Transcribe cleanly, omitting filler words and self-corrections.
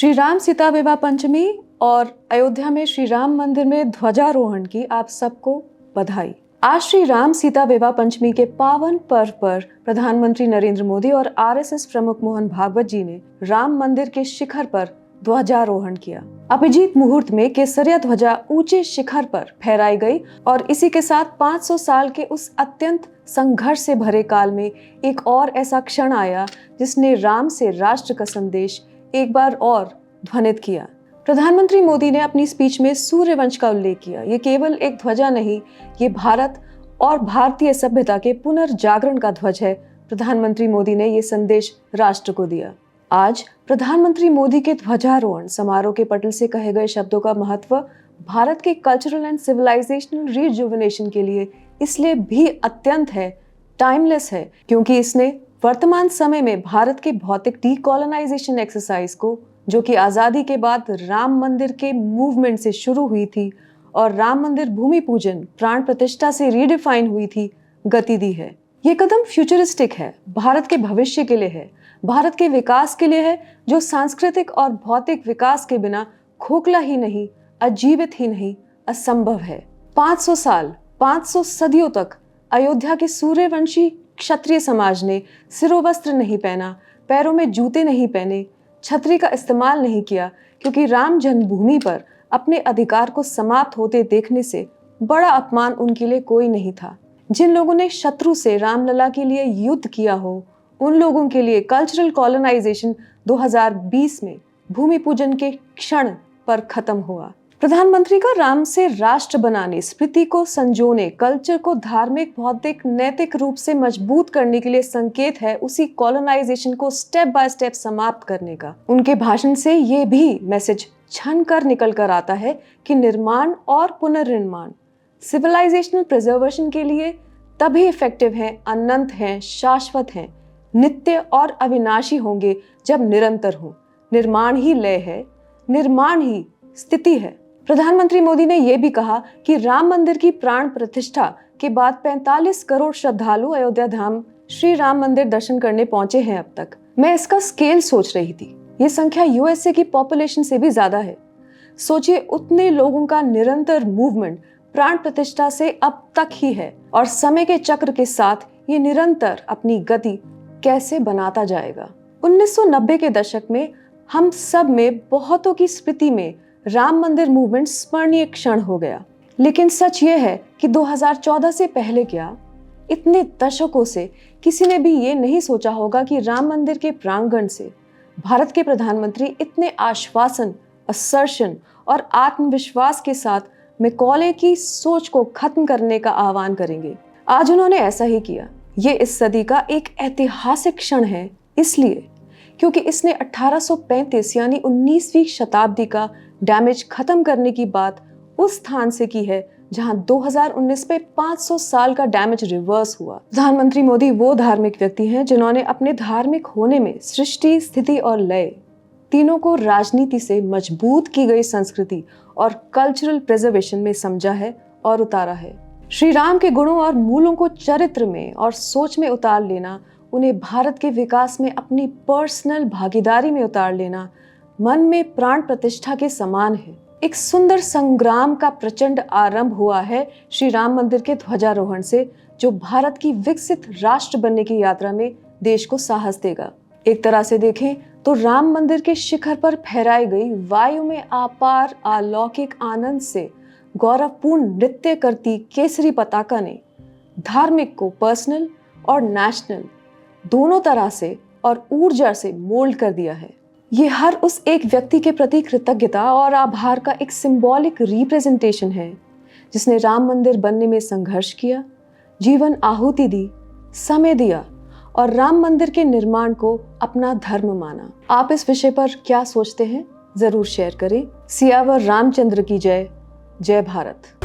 श्री राम सीता विवाह पंचमी और अयोध्या में श्री राम मंदिर में ध्वजारोहण की आप सबको बधाई। आज श्री राम सीता विवाह पंचमी के पावन पर्व पर प्रधानमंत्री नरेंद्र मोदी और आरएसएस प्रमुख मोहन भागवत जी ने राम मंदिर के शिखर पर ध्वजारोहण किया। अभिजीत मुहूर्त में केसरिया ध्वजा ऊंचे शिखर पर फहराई गई और इसी के साथ 500 साल के उस अत्यंत संघर्ष से भरे काल में एक और ऐसा क्षण आया जिसने राम से राष्ट्र का संदेश एक बार और ध्वनित किया। प्रधानमंत्री मोदी ने अपनी स्पीच में सूर्यवंश का उल्लेख किया। ये केवल एक ध्वजा नहीं, ये भारत और भारतीय सभ्यता के पुनर्जागरण का ध्वज है। प्रधानमंत्री मोदी ने ये संदेश राष्ट्र को दिया। आज प्रधानमंत्री मोदी के ध्वजारोहण समारोह के पटल से कहे गए शब्दों का महत्व भारत के कल्चरल एंड सिविलाइजेशनल रिजुविनेशन के लिए इसलिए भी अत्यंत है, टाइमलेस है, क्योंकि इसने वर्तमान समय में भारत के भौतिक डीकोलोनाइजेशन एक्सरसाइज को, जो कि आजादी के बाद राम मंदिर के मूवमेंट से शुरू हुई थी और राम मंदिर भूमि पूजन प्राण प्रतिष्ठा से रीडिफाइन हुई थी, गति दी है। ये कदम फ्यूचरिस्टिक है, भारत के भविष्य के लिए है, भारत के विकास के लिए है, जो सांस्कृतिक और भौतिक विकास के बिना खोखला ही नहीं, अजीवित ही नहीं, असंभव है। 500 साल, 500 सदियों तक अयोध्या के सूर्यवंशी क्षत्रिय समाज ने सिरोवस्त्र नहीं पहना, पैरों में जूते नहीं पहने, छतरी का इस्तेमाल नहीं किया, क्योंकि राम जन्मभूमि पर अपने अधिकार को समाप्त होते देखने से बड़ा अपमान उनके लिए कोई नहीं था। जिन लोगों ने शत्रु से रामलला के लिए युद्ध किया हो, उन लोगों के लिए कल्चरल कॉलोनाइजेशन 2020 में भूमि पूजन के क्षण पर खत्म हुआ। प्रधानमंत्री का राम से राष्ट्र बनाने, स्मृति को संजोने, कल्चर को धार्मिक, भौतिक, नैतिक रूप से मजबूत करने के लिए संकेत है उसी कॉलोनाइजेशन को स्टेप बाय स्टेप समाप्त करने का। उनके भाषण से ये भी मैसेज छन कर निकल कर आता है कि निर्माण और पुनर्निर्माण सिविलाइजेशनल प्रिजर्वेशन के लिए तभी इफेक्टिव है, अनंत है, शाश्वत है, नित्य और अविनाशी होंगे जब निरंतर हो। निर्माण ही लय है, निर्माण ही स्थिति है। प्रधानमंत्री मोदी ने यह भी कहा कि राम मंदिर की प्राण प्रतिष्ठा के बाद 45 करोड़ श्रद्धालु अयोध्या धाम श्री राम मंदिर दर्शन करने पहुंचे हैं अब तक। मैं इसका स्केल सोच रही थी, ये संख्या यूएसए की पॉपुलेशन से भी ज्यादा है। सोचिए, उतने लोगों का निरंतर मूवमेंट प्राण प्रतिष्ठा से अब तक ही है और समय के चक्र के साथ ये निरंतर अपनी गति कैसे बनाता जाएगा। 1990 के दशक में हम सब में बहुतों की स्मृति में राम मंदिर मूवमेंट स्मरणीय क्षण हो गया, लेकिन सच ये है कि 2014 से पहले क्या, इतने दशकों से किसी ने भी ये नहीं सोचा होगा कि राम मंदिर के प्रांगण से भारत के प्रधानमंत्री इतने आश्वासन, असर्शन और आत्मविश्वास के साथ मैकॉले की सोच को खत्म करने का आह्वान करेंगे। आज उन्होंने ऐसा ही किया। ये इस सदी का एक ऐतिहासिक क्षण है, इसलिए क्योंकि इसने 1835 यानी 19वीं शताब्दी का डैमेज खत्म करने की बात उस स्थान से की है जहां 2019 में 500 साल का डैमेज रिवर्स हुआ। प्रधानमंत्री मोदी वो धार्मिक व्यक्ति हैं जिन्होंने अपने धार्मिक होने में सृष्टि, स्थिति और लय तीनों को राजनीति से मजबूत की गई संस्कृति और कल्चरल प्रिजर्वेशन में समझा है और उतारा है। श्री राम के गुणों और मूलों को चरित्र में और सोच में उतार लेना, उन्हें भारत के विकास में अपनी पर्सनल भागीदारी में उतार लेना मन में प्राण प्रतिष्ठा के समान है। एक सुंदर संग्राम का प्रचंड आरंभ हुआ है श्री राम मंदिर के ध्वजारोहण से, जो भारत की विकसित राष्ट्र बनने की यात्रा में देश को साहस देगा। एक तरह से देखें तो राम मंदिर के शिखर पर फहराई गई वायु में अपार अलौकिक आनंद से गौरवपूर्ण नृत्य करती केसरी पताका ने धार्मिक को पर्सनल और नेशनल दोनों तरह से और ऊर्जा से मोल्ड कर दिया है। ये हर उस एक व्यक्ति के प्रति कृतज्ञता और आभार का एक सिंबॉलिक रिप्रेजेंटेशन है जिसने राम मंदिर बनने में संघर्ष किया, जीवन आहुति दी, समय दिया और राम मंदिर के निर्माण को अपना धर्म माना। आप इस विषय पर क्या सोचते हैं? जरूर शेयर करें। सियावर रामचंद्र की जय। जय भारत।